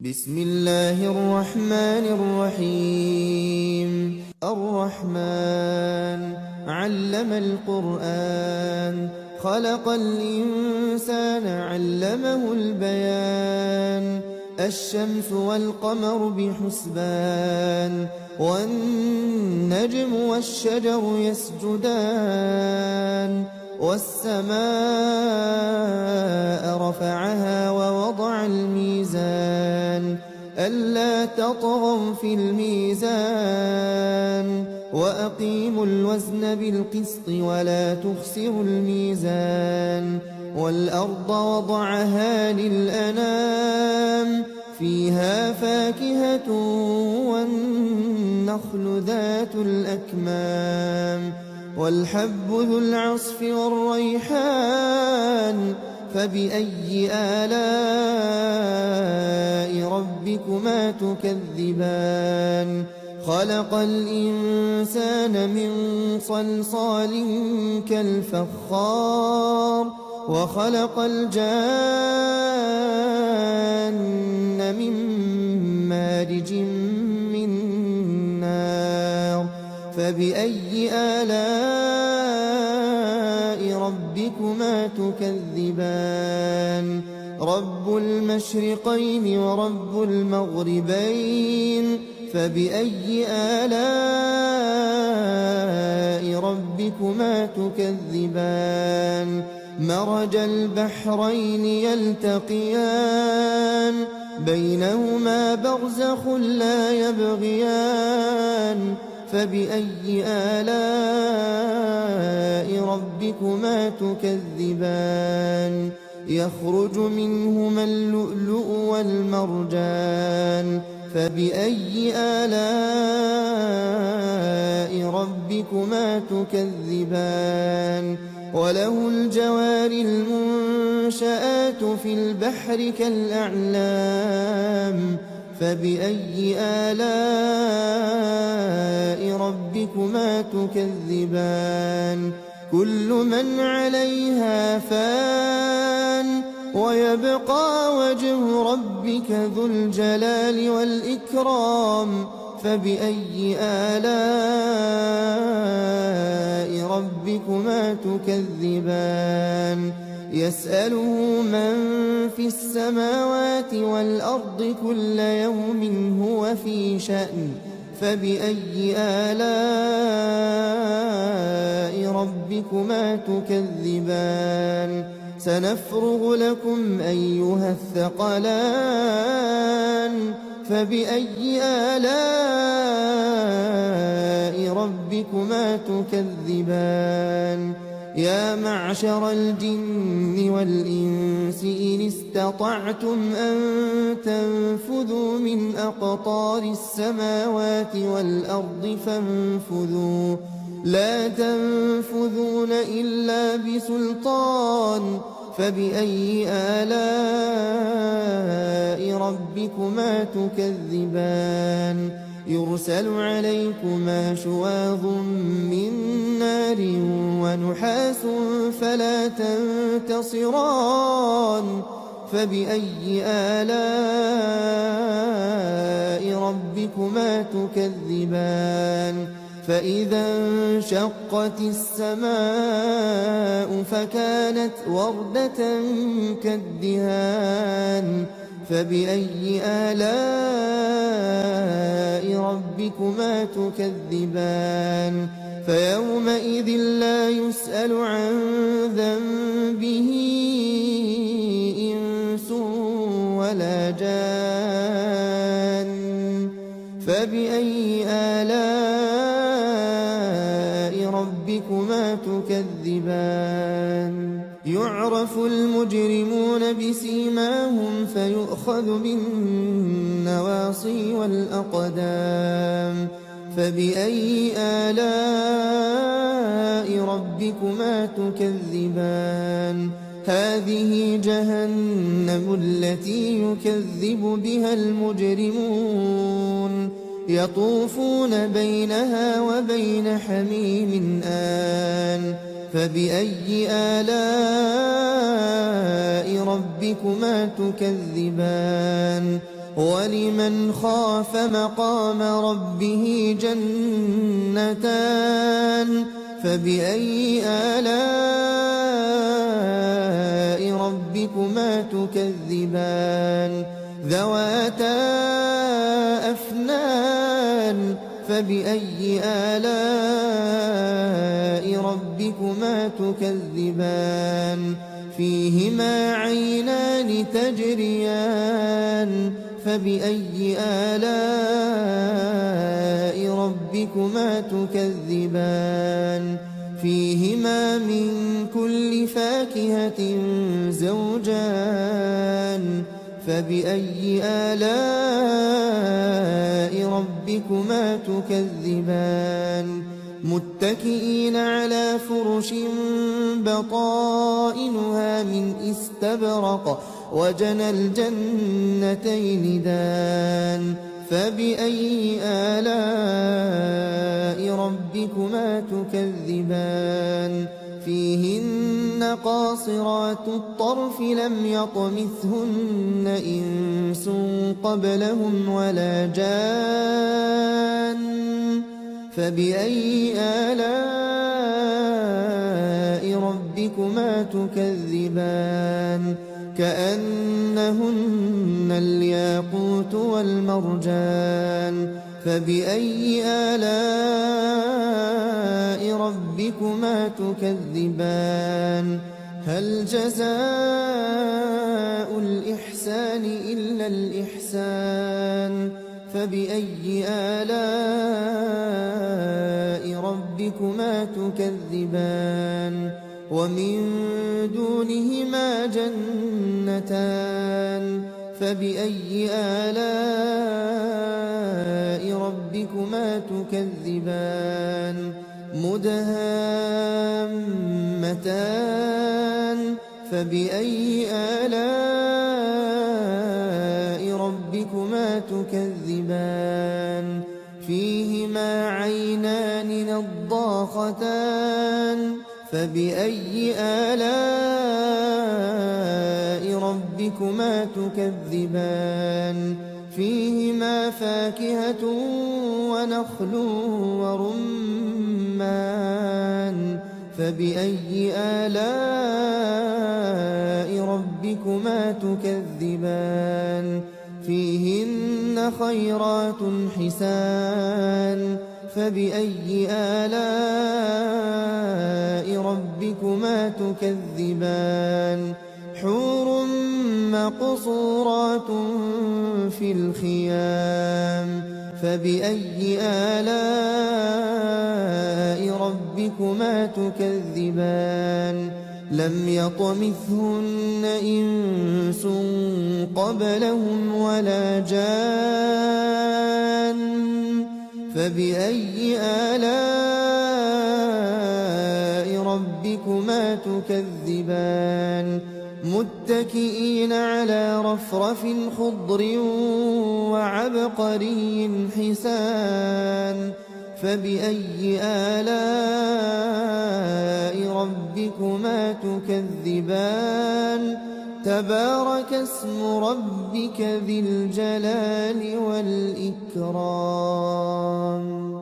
بسم الله الرحمن الرحيم الرحمن علم القرآن خلق الإنسان علمه البيان الشمس والقمر بحسبان والنجم والشجر يسجدان والسماء رفعها ووضع الميزان ألا تطغوا في الميزان وأقيموا الوزن بالقسط ولا تخسروا الميزان والأرض وضعها للأنام فيها فاكهة والنخل ذات الأكمام والحب ذو العصف والريحان فبأي آلاء ربكما تكذبان خلق الإنسان من صلصال كالفخار وخلق الجان من مارج من نار فبأي آلاء ربكما تكذبان رب المشرقين ورب المغربين فبأي آلاء ربكما تكذبان مرج البحرين يلتقيان بينهما برزخ لا يبغيان فبأي آلاء ربكما تكذبان يخرج منهما اللؤلؤ والمرجان فبأي آلاء ربكما تكذبان وله الجوار المنشآت في البحر كالأعلام فبأي آلاء ربكما تكذبان كل من عليها فان ويبقى وجه ربك ذو الجلال والإكرام فبأي آلاء ربكما تكذبان يسأله من في السماوات والأرض كل يوم هو في شأن فبأي آلاء ربكما تكذبان سنفرغ لكم أيها الثقلان فبأي آلاء ربكما تكذبان يا معشر الجن والإنس إن استطعتم أن تنفذوا من أقطار السماوات والأرض فانفذوا لا تنفذون إلا بسلطان فبأي آلاء ربكما تكذبان يرسل عليكما شواظ من نار ونحاس فلا تنتصران فبأي آلاء ربكما تكذبان فإذا انشقت السماء فكانت وردة كالدهان فبأي آلاء ربكما تكذبان فيومئذ لا يسأل عن ذنبه إنس ولا جان فبأي آلاء ربكما تكذبان يعرف المجرمون بسيماهم فيؤخذ بالنواصي والأقدام فبأي آلاء ربكما تكذبان هذه جهنم التي يكذب بها المجرمون يطوفون بينها وبين حميم آن فبأي آلاء ربكما تكذبان ولمن خاف مقام ربه جنتان فبأي آلاء ربكما تكذبان ذواتا أفنان فبأي آلاء ربكما تكذبان فيهما عينان تجريان فبأي آلاء ربكما تكذبان فيهما من كل فاكهة زوجان فبأي آلاء ربكما تكذبان متكئين على فرش بطائنها من استبرق وجنى الجنتين دان فبأي آلاء ربكما تكذبان فيهن قاصرات الطرف لم يطمثهن إنس قبلهم ولا جان فبأي آلاء ربكما تكذبان كأنهن الياقوت والمرجان فبأي آلاء ربكما تكذبان هل جزاء الإحسان إلا الإحسان فبأي آلاء ربكما تكذبان ومن دونهما جنتان فبأي آلاء ربكما تكذبان مدهامتان فبأي آلاء ربكما تكذبان فيهما عينان نضاختان فبأي آلاء ربكما تكذبان فيهما فاكهة ونخل ورمان فبأي آلاء ربكما تكذبان فيهن خيرات حسان فبأي آلاء ربكما تكذبان حور مقصورات في الخيام فبأي آلاء ربكما تكذبان لم يطمثهن إنس قبلهم ولا جان فبأي آلاء ربكما تكذبان متكئين على رفرف خضر وعبقري حسان فبأي آلاء ربكما تكذبان تبارك اسم ربك ذي الجلال والإكرام